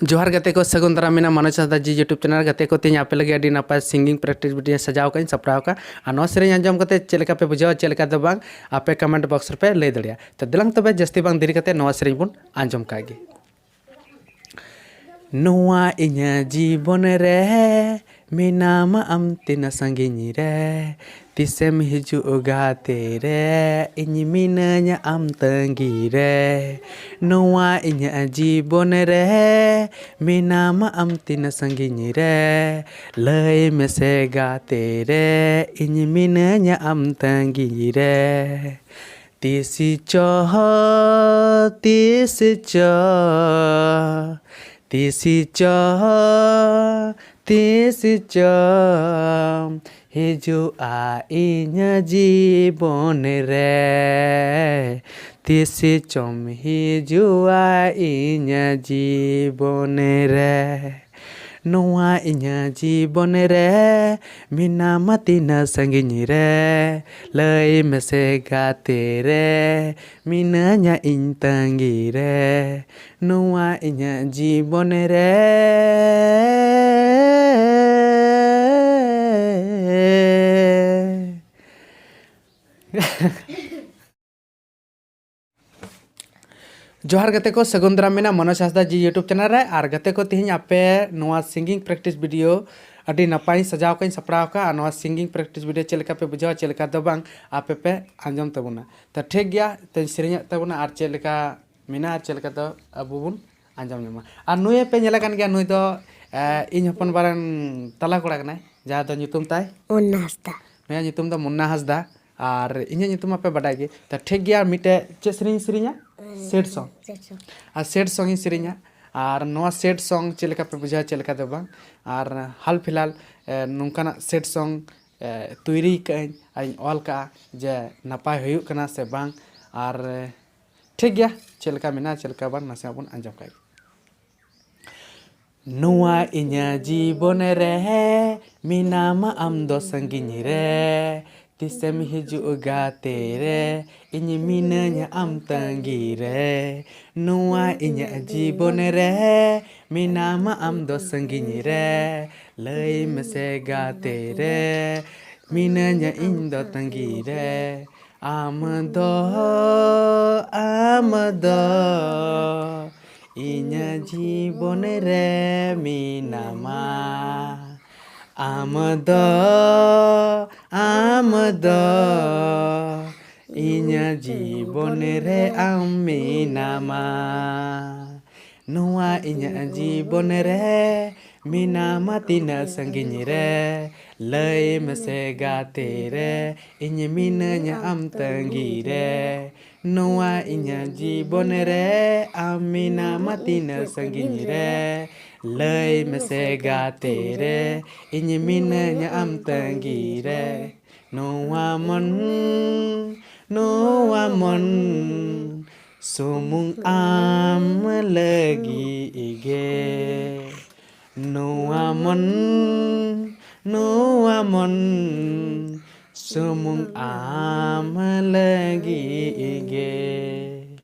जोहार गते को सगुन दाराम मेना मनोज हंसदा जी यूट्यूब चैनल गते को तीन आपे लगे अड़ी नपाय सिंगिंग प्रैक्टिस वीडियो सजाव का सपड़ाव का और सेरें आंजम कते चेलका पे बुझाव चेलका दो बांग आपे कमेंट बॉक्स पे लय दड़िया तो दिलंग तबे जस्ती बांग देरी कते नवा सेरें बुन आंजम कागे नोआ इन्या जीवन रे मेनाम आम तीना संगिनी रे तिसेम हिजु गाते रे इन्yi minanya am tenggi re नोआ इन्या जीवन रे मेनाम आम तीना संगिनी रे लय मेसे गाते रे इन्yi minanya am tenggi re tisi choh hijua inya जीवन रे तिसी चम hijua inya जीवन रे नोआ इन्या जीवन रे मेनाम तीना संगिनी रे लय मेसे गाते रे minanya इन तंगी रे नोआ इन्या जीवन रे जोहार गते को सगुन दाराम मेना मनोज हंसदा जी यूट्यूब चैनल रे और गते को तिहिं आपे नोआ सिंगिंग प्रैक्टिस वीडियो अड़ी नपाय सजाव का सपड़ाव का नोआ सिंगिंग प्रैक्टिस वीडियो चेलका पे बुझाव चेलका दो बांग आपे पे आंजम तबुना तो ठीक गया तो सेरें तबुना और चेलका मेना और चेलका दो अबो बुन आंजम ᱧᱟᱢᱟ और नुए पे ñᱮᱞ कान गया नुई दो इन हपन बारन तला कोड़ा कनाय जहाँ दो ᱧᱩᱛᱩᱢ ताय मुन्ना हंसदा नुया ᱧᱩᱛᱩᱢ दो मुन्ना हंसदा और इन ᱧᱩᱛᱩम आपे बाडाय गे तो ठीक गया मिटे चे सेरें सेट सॉन्ग और सेट सॉन्ग ही सेरें और नवा सेट सॉन्ग चेलका पे बुझा चेलका दो बांग और हाल फिलहाल नौकाना सेट सॉन्ग तैयारी कहीं आई ऑल का जे नपाय हुयुक कना से बांग और ठीक गया चेलका मेना चेलका बांग नासे बन आंजम का नोआ इन्या जीवन रे मेनाम आम दो संगिनी रे तिसेम हिजु गाते रे इन्yi minanya am tenggi re नोआ इन्या जीवन रे मेनाम आम दो संगिनी रे लय मेसे गाते रे minanya इन दो तंगी रे आम दो इन्या जीवन रे मेनामा आम दो इन्या जीवन रे आमी नामा नोआ इन्या जीवन रे मेनामा तीना संगिनी रे लय मेसे गाते रे इन्yi minanya am tenggi re नोआ इन्या जीवन रे आमी नामा तीना संगिनी रे लय मेसे गाते रे इन्yi minanya am tenggi re नोआ मन sumung am lagi ige नोआ मन sumung am lagi ige